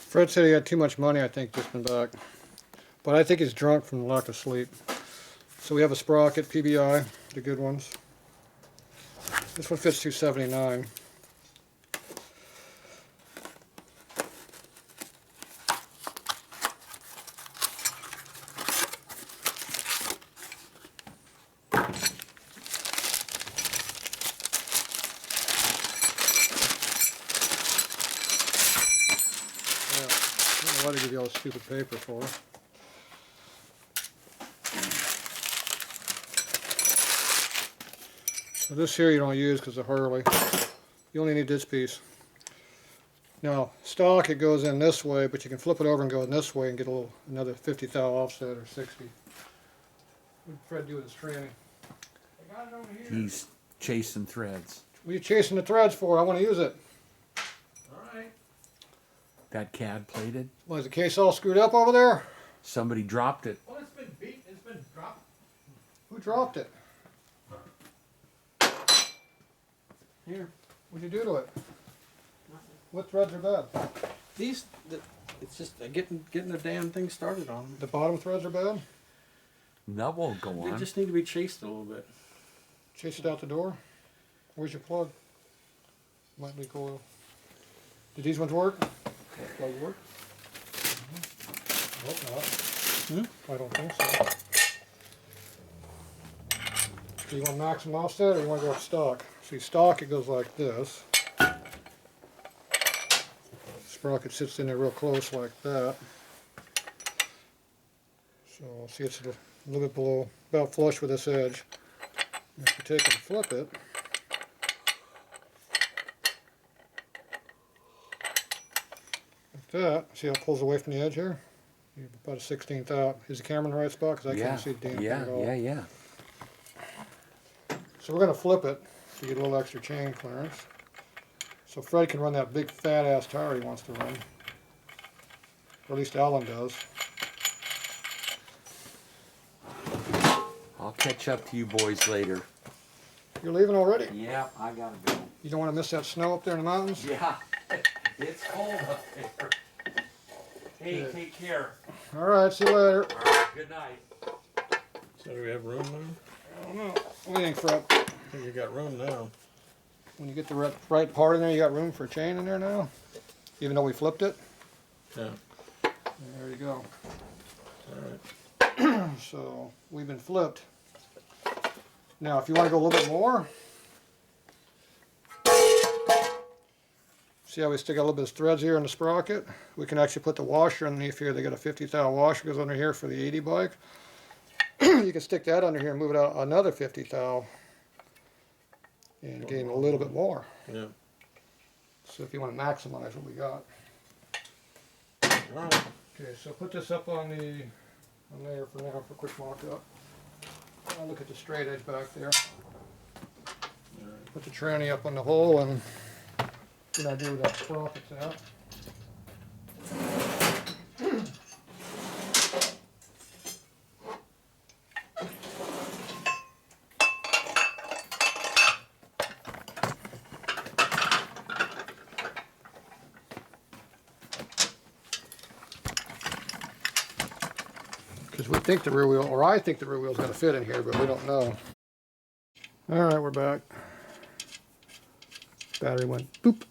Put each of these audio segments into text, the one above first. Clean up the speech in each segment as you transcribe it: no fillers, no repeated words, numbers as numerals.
Fred said he had too much money, I think, just been back. But I think he's drunk from lack of sleep. So we have a sprocket, PBI, the good ones. This one fits 279. Why did I give you all this stupid paper for? So this here you don't use because of Harley. You only need this piece. Now, stock it goes in this way, but you can flip it over and go in this way and get a little another 50 thou offset or 60. What did Fred do with his tranny? I got it over here. He's chasing threads. What are you chasing the threads for? I want to use it. Alright. That CAD plated. Well, is the case all screwed up over there? Somebody dropped it. Well, it's been beat. It's been dropped. Who dropped it? Here. What'd you do to it? Nothing. What threads are bad? These, it's just getting the damn thing started on them. The bottom threads are bad? That won't go They on. just need to be chased a little bit. Chase it out the door. Where's your plug? Might leak oil. Did these ones work? That plug work? I hope not. I don't think so. Do you want maximum offset or you want to go with stock? See, stock it goes like this. Sprocket sits in there real close like that. So see, it's a little bit below, about flush with this edge. And if you take and flip it, like that, see how it pulls away from the edge here? You're about a 16th out. Is the camera in the right spot? Because I can't see the damn thing at all. Yeah. So we're going to flip it to get a little extra chain clearance. So Fred can run that big fat ass tire he wants to run. Or at least Alan does. I'll catch up to you boys later. You're leaving already? Yeah, I gotta go. You don't want to miss that snow up there in the mountains? Yeah, it's cold up there. Hey, Good. take care. Alright, see you later. All right, good night. So do we have room now? I don't know. What do you think, Fred? I think you got room now. When you get the right part in there, you got room for a chain in there now? Even though we flipped it? Yeah. There you go. Alright. So, we've been flipped. Now, if you want to go a little bit more, see how we stick a little bit of threads here in the sprocket? We can actually put the washer underneath here. They got a 50 thou washer goes under here for the 80 bike. You can stick that under here and move it out another 50 thou and gain a little bit more. Yeah. So if you want to maximize what we got. Alright. Okay, so put this up on there for now for quick mock up. I'll look at the straight edge back there. Alright. Put the tranny up on the hole and get an idea where that sprocket's at. Because we think the rear wheel, or I think the rear wheel's going to fit in here, but we don't know. Alright, we're back. Battery went boop.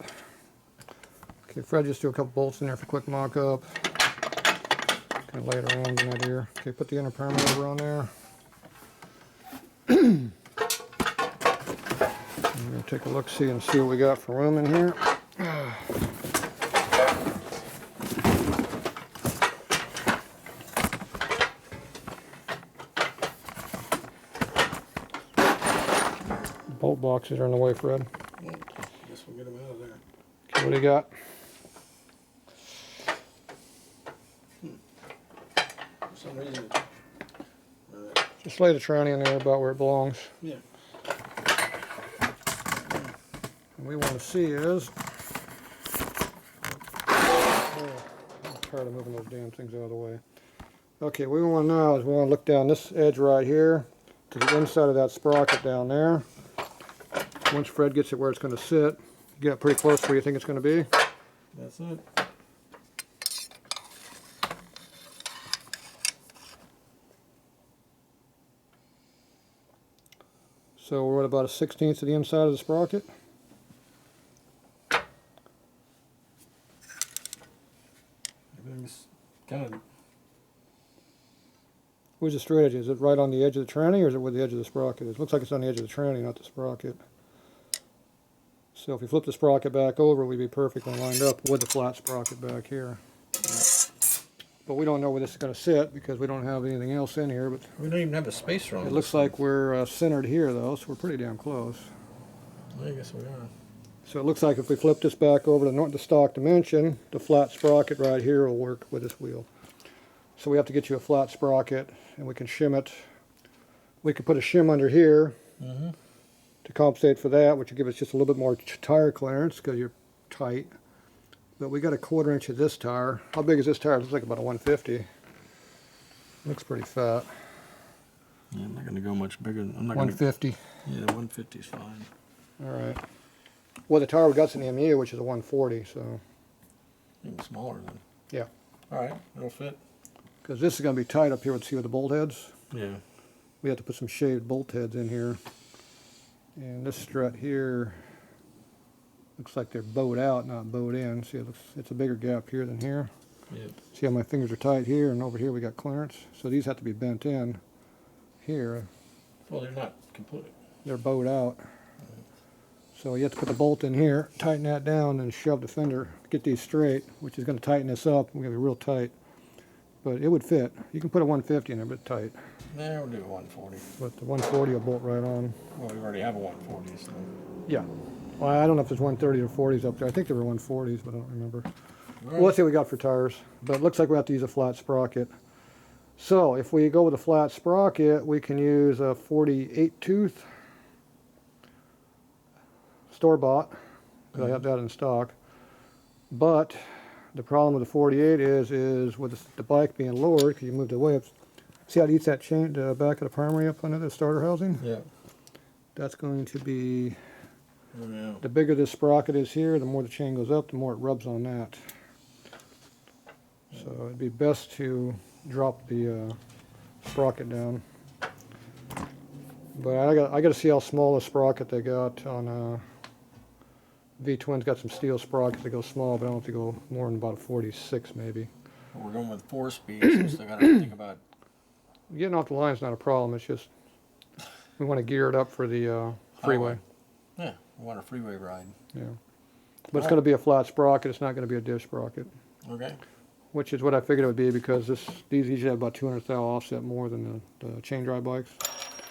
Okay, Fred just threw a couple bolts in there for quick mock-up. Kind of lay it around in that ear. Okay, put the inner primer over on there. I'm going to take a look, see, and see what we got for room in here. Bolt boxes are in the way, Fred. Guess we'll get them out of there. Okay, what do you got? For some reason. Just lay the tranny in there about where it belongs. Yeah. What we want to see is... Oh, I'm tired of moving those damn things out of the way. Okay, what we want to know is we want to look down this edge right here to the inside of that sprocket down there. Once Fred gets it where it's going to sit, get it pretty close to where you think it's going to be. That's it. So we're at about a 1/16 of the inside of the sprocket. Everything's kind of. Where's the straight edge? Is it right on the edge of the tranny, or is it where the edge of the sprocket is? It looks like it's on the edge of the tranny, not the sprocket. So if we flip the sprocket back over, we'd be perfectly lined up with the flat sprocket back here. But we don't know where this is going to sit because we don't have anything else in here. But We don't even have a spacer on it looks like we're centered here, though, so we're pretty damn close. I guess we are. So it looks like if we flip this back over to the stock dimension, the flat sprocket right here will work with this wheel. So we have to get you a flat sprocket, and we can shim it. We could put a shim under here to compensate for that, which will give us just a little bit more tire clearance because you're tight. But we got a 1/4 inch of this tire. How big is this tire? It looks like about a 150. Looks pretty fat. Yeah, I'm not going to go much bigger. I'm not 150. Yeah, 150 is fine. All right. Well, the tire we got's an MU, which is a 140, so. Even smaller then. Yeah. All right, it'll fit. Because this is going to be tight up here with the bolt heads. Yeah. We have to put some shaved bolt heads in here. And this strut here looks like they're bowed out, not bowed in. See, it's a bigger gap here than here. Yep. See how my fingers are tight here, and over here we got clearance. So these have to be bent in here. Well, they're not complete. They're bowed out. So you have to put the bolt in here, tighten that down, and shove the fender, get these straight, which is going to tighten this up. We're going to be real tight. But it would fit. You can put a 150 in there, but tight. Nah, we'll do a 140. But the 140 will bolt right on. Well, we already have a 140, so. Yeah. Well, I don't know if there's 130 or 40s up there. I think there were 140s, but I don't remember. All Well, let's see what we got for tires. But it looks like we have to use a flat sprocket. So if we go with a flat sprocket, we can use a 48 tooth store-bought, because I have that in stock. But the problem with the 48 is with the bike being lowered, because you moved it away. See how it eats that chain, the back of the primary up under the starter housing? Yeah. That's going to be, Oh, yeah. the bigger this sprocket is here, the more the chain goes up, the more it rubs on that. So it'd be best to drop the sprocket down. But I got to see how small the sprocket they got on V-Twin's got some steel sprockets that go small, but I don't have to go more than about a 46 maybe. Well, we're going with 4 speeds, so we still got to think about. Getting off the line's not a problem. It's just we want to gear it up for the freeway. Yeah, we want a freeway ride. Yeah, but it's going to be a flat sprocket. It's not going to be a dish sprocket. Okay. Which is what I figured it would be because these usually have about 200 thou offset more than the chain drive bikes.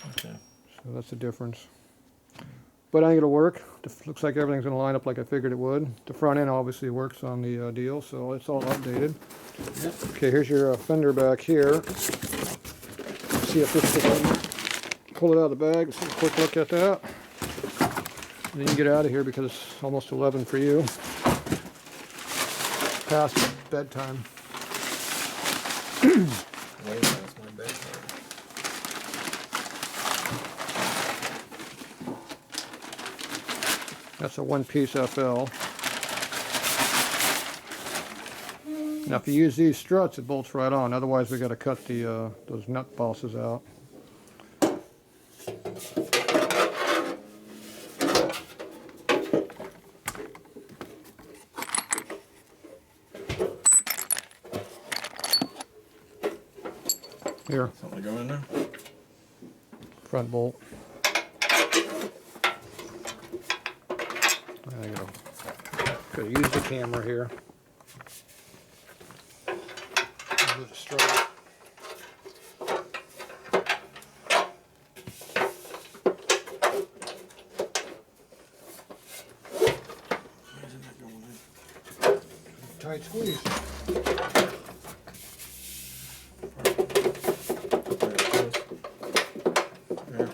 Okay. So that's the difference. But I think it'll work. Looks like everything's going to line up like I figured it would. The front end obviously works on the deal, so it's all updated. Yep. Okay, here's your fender back here. See if this will pull it out of the bag. Let's take a quick look at that. And then you get out of here because it's almost 11 for you. Past bedtime. Wait, that's my bedtime. That's a one-piece FL. Now, if you use these struts, it bolts right on. Otherwise, we got to cut the those nut bosses out. Here, Something to go in there? front bolt. I gotta use the camera here. Move the strut. Why isn't that going in? Tight squeeze. Yeah.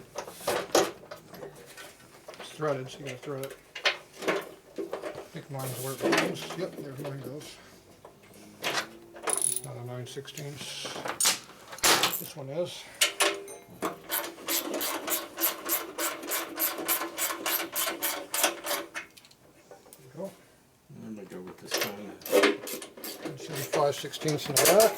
It's threaded, so you gotta thread it. I think mine's where it goes. Yep, there's mine goes. It's not a 9/16. This one is. There you go. I'm gonna go with this one. And should be 5/16 in the back.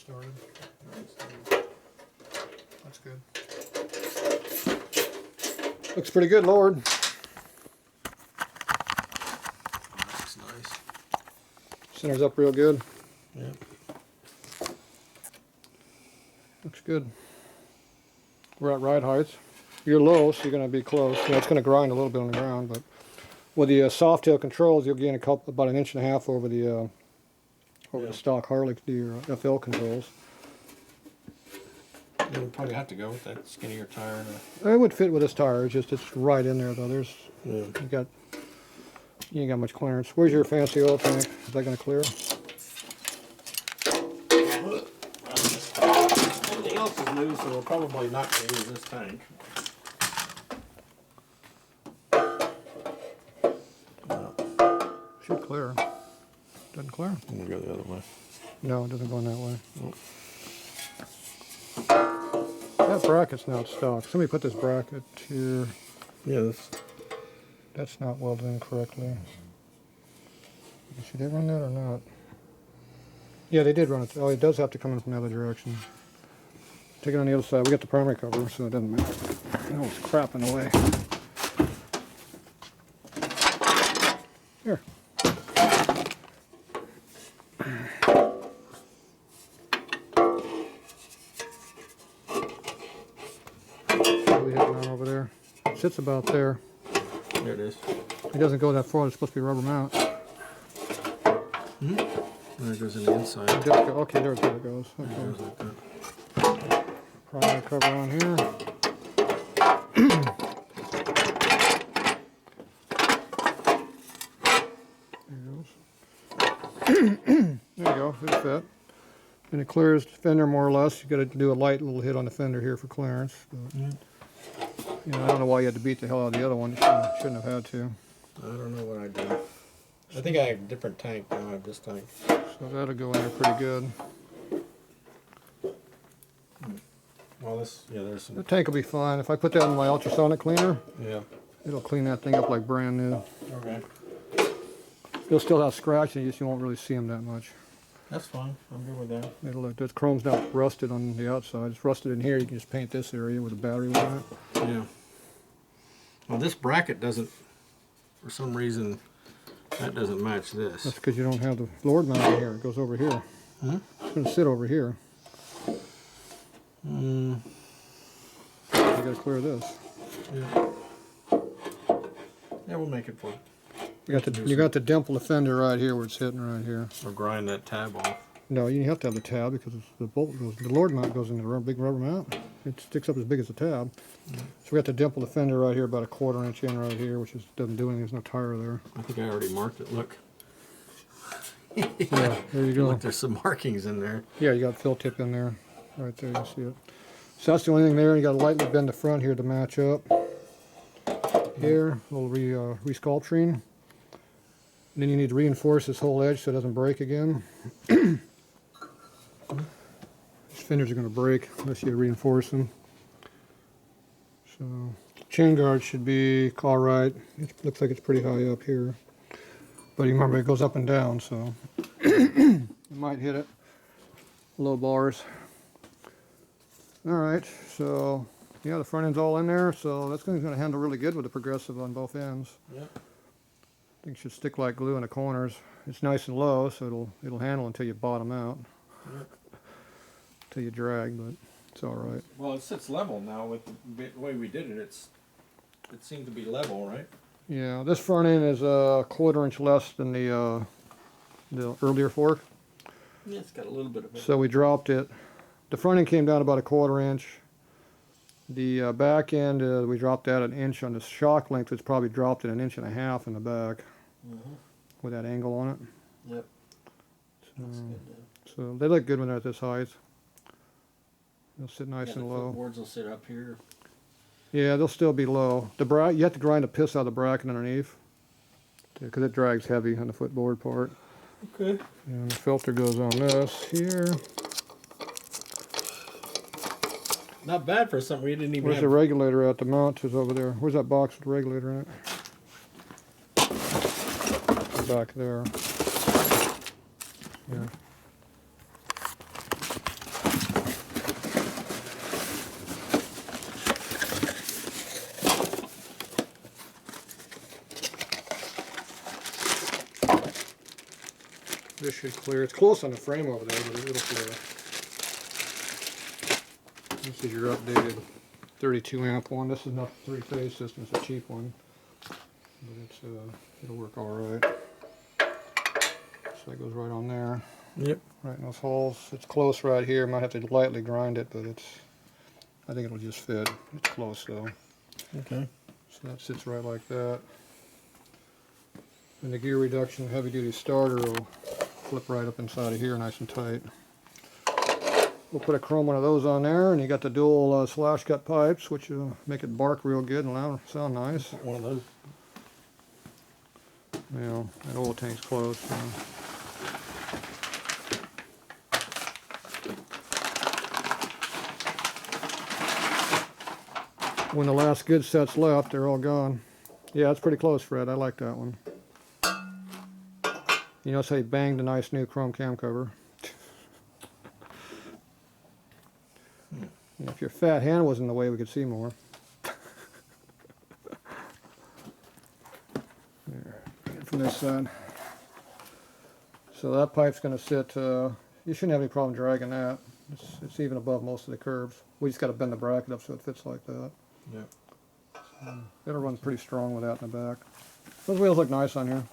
started. That's good. Looks pretty good, Lord. Looks nice. Center's up real good. Yeah. Looks good. We're at ride heights. You're low, so you're going to be close. You know, it's going to grind a little bit on the ground, but with the soft tail controls, you'll gain about 1.5 inches over the the stock Harley, your FL controls. You would probably have to go with that skinnier tire. It would fit with this tire. It's right in there though. There's Yeah. you ain't got much clearance. Where's your fancy oil tank? Is that going to clear? Everything else is new, so we're probably not going to use this tank. Should clear. Doesn't clear. I'm going to go the other way. No, it doesn't go in that way. Nope. That bracket's not stock. Somebody put this bracket here. Yeah, That's not welded in correctly. Should they run that or not? Yeah, they did run it. Oh, it does have to come in from the other direction. Take it on the other side. We got the primary cover, so it doesn't matter. Oh, it's crap in the way. Here. What are we hitting on over there? It sits about there. there it is. It doesn't go that far. It's supposed to be rubber mount. There it goes in the inside. It does go. Okay, there it goes. It Okay. goes like that. Primary cover on here. There you go, it'll fit. And it clears the fender more or less. You got to do a light little hit on the fender here for clearance. But, you know, I don't know why you had to beat the hell out of the other one. You shouldn't have had to. I don't know what I did. I think I have a different tank now. I have this tank. So that'll go in there pretty good. Well, this, yeah, there's some. The tank will be fine. If I put that in my ultrasonic cleaner, Yeah. it'll clean that thing up like brand new. Okay. You'll still have scratches, you won't really see them that much. That's fine. I'm good with that. It'll look, this chrome's not rusted on the outside. It's rusted in here. You can just paint this area with a battery on it. Yeah. Well, this bracket doesn't, for some reason, that doesn't match this. That's because you don't have the Lord mount in here. It goes over here. Huh? It's going to sit over here. You got to clear this. Yeah. Yeah, we'll make it for. You got the dimple the fender right here where it's hitting right here. Or grind that tab off. No, you have to have the tab because the bolt goes. The Lord mount goes in the big rubber mount. It sticks up as big as the tab. So we got to dimple the fender right here, about 1/4 inch in right here, which doesn't do anything. There's no tire there. I think I already marked it. Look. Yeah, there you go. Look, there's some markings in there. Yeah, you got fill tip in there, right there. You see it. So that's the only thing there. You got to lightly bend the front here to match up. Here, a little resculpturing. And then you need to reinforce this whole edge so it doesn't break again. These fenders are going to break unless you reinforce them. So chain guard should be all right. It looks like it's pretty high up here, but you remember it goes up and down, so you might hit it. Low bars. All right, so yeah, the front end's all in there, so that's going to handle really good with the progressive on both ends. Yep. I think it should stick like glue in the corners. It's nice and low, so it'll handle until you bottom out. Yep. Until you drag, but it's all right. Well, it sits level now with the way we did it. It seemed to be level, right? Yeah, this front end is a 1/4 inch less than the earlier fork. Yeah, it's got a little bit of it. So we dropped it. The front end came down about 1/4 inch. The back end, we dropped that 1 inch on the shock length. It's probably dropped it 1.5 inches in the back with that angle on it. Yep. Looks So, good. so they look good when they're at this height. They'll sit nice Yeah, the and low. footboards will sit up here. Yeah, they'll still be low. You have to grind the piss out of the bracket underneath because it drags heavy on the footboard part. Okay. And the filter goes on this here. Not bad for something we didn't even Where's have. the regulator at? The mount is over there. Where's that box with the regulator in it? Back there. Yeah. This should clear. It's close on the frame over there, but it'll clear. This is your updated 32 amp one. This is not the 3-phase system. It's a cheap one, but it's it'll work all right. So that goes right on there. Yep. Right in those holes. It's close right here. Might have to lightly grind it, but I think it'll just fit. It's close though. Okay. So that sits right like that. And the gear reduction heavy duty starter will flip right up inside of here nice and tight. We'll put a chrome one of those on there, and you got the dual slash cut pipes, which will make it bark real good and sound nice. One of those. You know, that oil tank's close. So. When the last good set's left, they're all gone. Yeah, it's pretty close, Fred. I like that one. You notice how he banged a nice new chrome cam cover. If your fat hand was in the way, we could see more. There, from this side. So that pipe's going to sit, you shouldn't have any problem dragging that. It's even above most of the curves. We just got to bend the bracket up so it fits like that. Yeah. So it'll run pretty strong with that in the back. Those wheels look nice on here.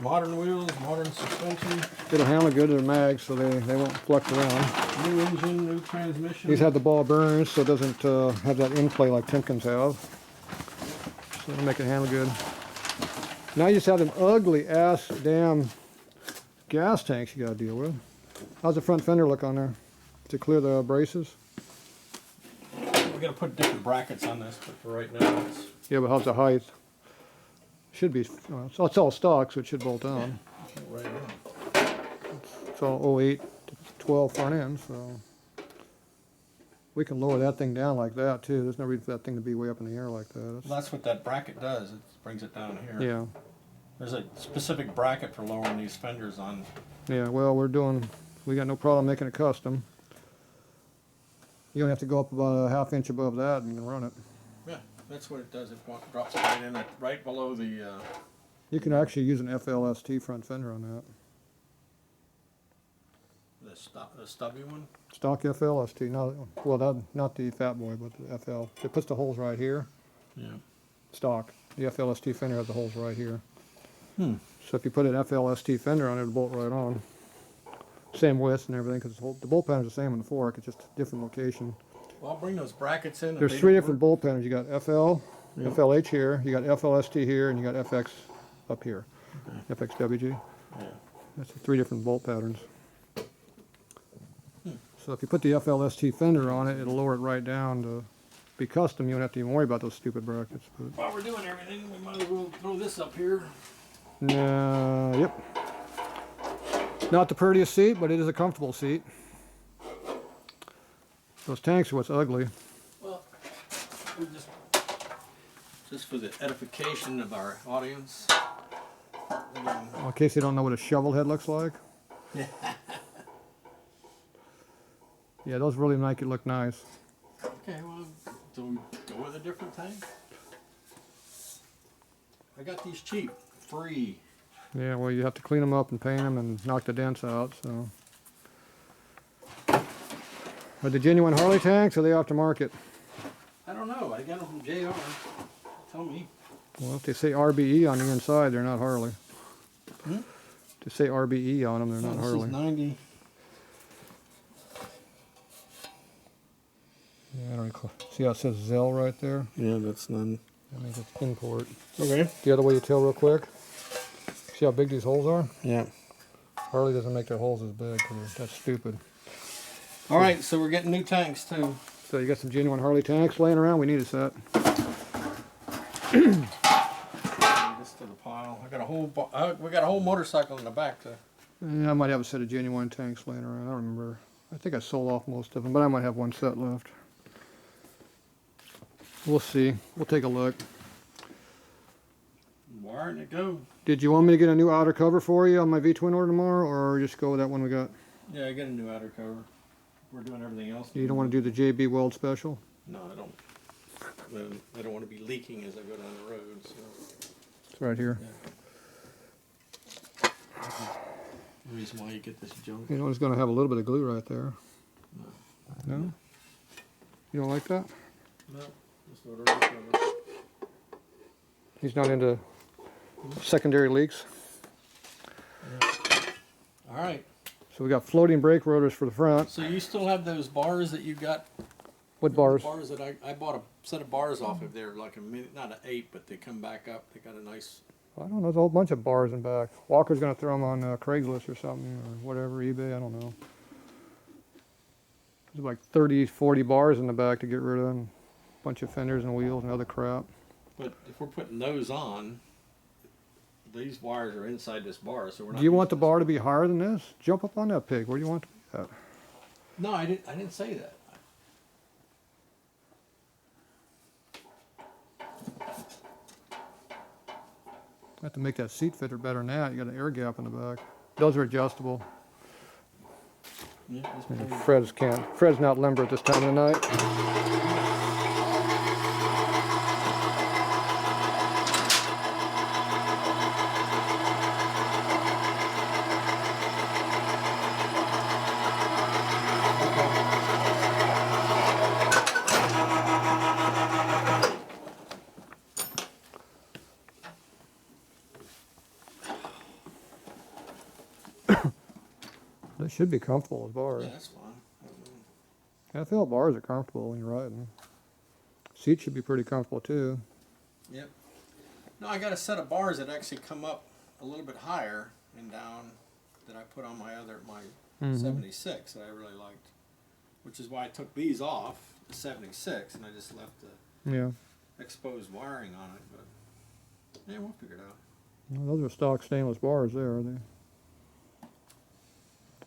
Modern wheels, modern suspension. It'll handle good to the mags so they won't flex around. New engine, new transmission. These have the ball bearings so it doesn't have that in-play like Timken's have. So it'll make it handle good. Now you just have them ugly ass damn gas tanks you gotta deal with. How's the front fender look on there? To clear the braces? We're gonna put different brackets on this, but for right now it's Yeah, but how's the height? Should be, it's all stock, so it should bolt on. right in. It's all 08 to 12 front end, so we can lower that thing down like that too. There's no reason for that thing to be way up in the air like that. Well, that's what that bracket does. It brings it down here. Yeah, There's a specific bracket for lowering these fenders on. yeah. Well, we got no problem making it custom. You don't have to go up about a ½ inch above that and you can run it. Yeah, that's what it does. It drops right in it, right below the. You can actually use an FLST front fender on that. The stubby one. Stock FLST, not the Fat Boy, but the FL. It puts the holes right here. Yeah. Stock. The FLST fender has the holes right here. Hmm. So if you put an FLST fender on it, it'll bolt right on. Same width and everything, because the bolt pattern's the same on the fork. It's just a different location. Well, I'll bring those brackets in. There's 3 different bolt patterns. You got FL, Yeah. FLH here, you got FLST here, and you got FX up here. Okay. FXWG. Yeah. That's the 3 different bolt patterns. So if you put the FLST fender on it, it'll lower it right down to be custom. You don't have to even worry about those stupid brackets. But While we're doing everything, we might as well throw this up here. yep. Not the prettiest seat, but it is a comfortable seat. Those tanks are what's ugly. Well, we just for the edification of our audience. Well, in case they don't know what a shovelhead looks like. Yeah, those really make it look nice. Okay, well, do we go with a different tank? I got these cheap, free. Yeah, well, you have to clean them up and paint them and knock the dents out, so. Are they genuine Harley tanks or are they aftermarket? I don't know. I got them from JR. Tell me. Well, if they say RBE on the inside, they're not Harley. Hmm? If they say RBE on them, they're not This Harley. is 90. Yeah, I don't recall. See how it says Zell right there? Yeah, that's none. That means it's import. Okay. The other way you tell real quick. See how big these holes are? Yeah. Harley doesn't make their holes as big because that's stupid. All right, so we're getting new tanks too. So you got some genuine Harley tanks laying around? We need a set. Add this to the pile. I got a whole. We got a whole motorcycle in the back too. Yeah, I might have a set of genuine tanks laying around. I don't remember. I think I sold off most of them, but I might have one set left. We'll see. We'll take a look. Wiring it go. Did you want me to get a new outer cover for you on my V-twin order tomorrow, or just go with that one we got? Yeah, I got a new outer cover. We're doing everything else. You don't want to do the JB Weld Special? No, I don't. I don't want to be leaking as I go down the road. So. It's right here. Yeah. The reason why you get this junk. You know, it's going to have a little bit of glue right there. No? You don't like that? No. Just whatever. He's not into secondary leaks. All right. So we got floating brake rotors for the front. So you still have those bars that you got? What bars? The bars that I bought a set of bars off of there, like a minute, not an 8, but they come back up. They got a nice. I don't know. There's a whole bunch of bars in back. Walker's going to throw them on Craigslist or something, or whatever, eBay. I don't know. There's like 30, 40 bars in the back to get rid of them. A bunch of fenders and wheels and other crap. But if we're putting those on, these wires are inside this bar, so we're not. Do you want the bar to be higher than this? Jump up on that pig. Where do you want it to be at? No, I didn't say that. I have to make that seat fitter better than that. You got an air gap in the back. Those are adjustable. Yeah, that's Fred's not limber at this time of the night. They should be comfortable as bars. Yeah, that's fine. I feel bars are comfortable when you're riding. Seat should be pretty comfortable too. Yep. No, I got a set of bars that actually come up a little bit higher and down that I put on my 76 that I really liked, which is why I took these off the 76 and I just left the exposed wiring on it. But yeah, we'll figure it out. Well, those are stock stainless bars there, are they?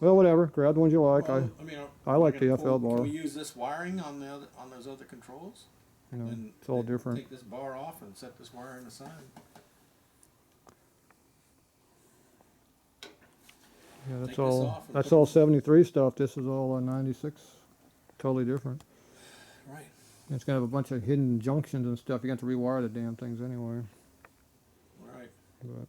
Well, whatever. Grab the ones you like. Well, I like the FL bar. Can we use this wiring on those other controls? You know, And it's all different. Take this bar off and set this wire on the side. Yeah, Take this off and that's put all this- 73 stuff. This is all 96. Totally different. Right. And it's gonna have a bunch of hidden junctions and stuff. You got to rewire the damn things anyway. Right. But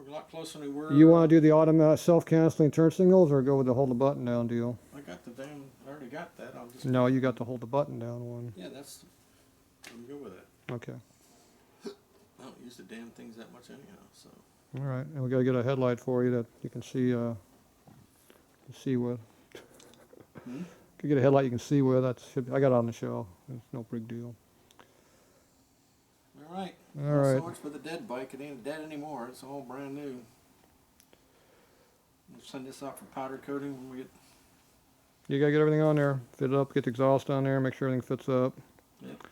We're a lot closer than we were. you want to do the automatic self-canceling turn signals or go with the hold the button down deal? I got the damn. I already got that. I'll just. No, you got the hold the button down one. Yeah, that's. I'm good with it. Okay. I don't use the damn things that much anyhow. So. All right, and we got to get a headlight for you that you can see with. Hmm? Could get a headlight you can see with. I got it on the shelf. It's no big deal. All right. All Well, right. So much for the dead bike. It ain't dead anymore. It's all brand new. We'll send this out for powder coating when we get. You gotta get everything on there. Fit it up. Get the exhaust on there. Make sure everything fits up. Yep.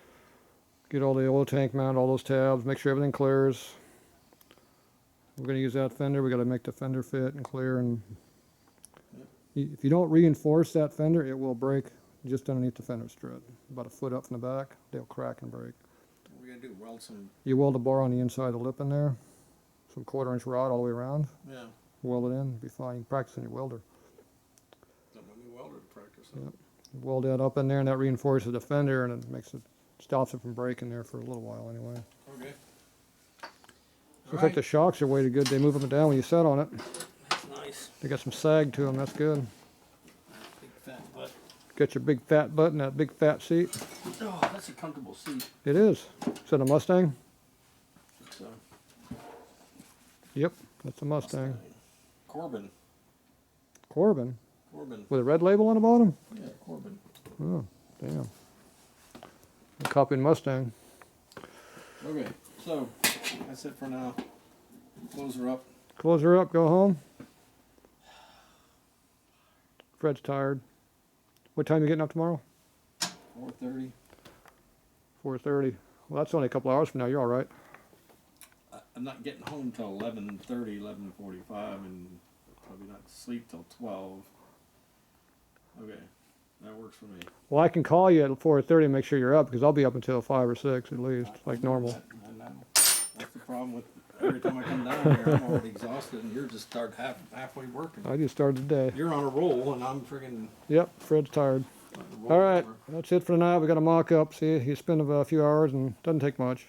Get all the oil tank mount, all those tabs. Make sure everything clears. We're gonna use that fender. We gotta make the fender fit and clear. And if you don't reinforce that fender, it will break just underneath the fender strut, about a foot up from the back. They'll crack and break. What we gotta do? Weld some. You weld a bar on the inside of the lip in there, some 1/4 inch rod all the way around. Yeah. Weld it in. Be fine. You can practice on your welder. Something we welder to practice. Yep. Weld that up in there, and that reinforces the fender, and it stops it from breaking there for a little while anyway. Okay. Looks like the shocks are weighted good. They move up and down when you set on it. That's nice. They got some sag to them. That's good. Big fat butt. Got your big fat butt in that big fat seat. Oh, that's a comfortable seat. It is. Is that a Mustang? It's, Yep, that's a Mustang. Corbin. Corbin Corbin. with a red label on the bottom. Yeah, Corbin. Oh, damn. I'm copying Mustang. Okay, so that's it for now. Close her up. Close her up. Go home. Fred's tired. What time are you getting up tomorrow? 4:30. 4:30. Well, that's only a couple hours from now. You're all right. I'm not getting home till 11:30, 11:45, and probably not sleep till 12. Okay, that works for me. Well, I can call you at 4:30 and make sure you're up because I'll be up until 5 or 6 at least, like normal. I know. That's the problem with every time I come down here, I'm already exhausted, and you're just halfway working. I just started the day. You're on a roll, and I'm friggin' Yep, Fred's tired. on a roll. All right, that's it for tonight. We got a mock up. See, you spend a few hours and doesn't take much.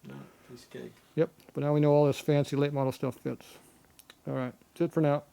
No, piece of cake. Yep, but now we know all this fancy late model stuff fits. All right, that's it for now.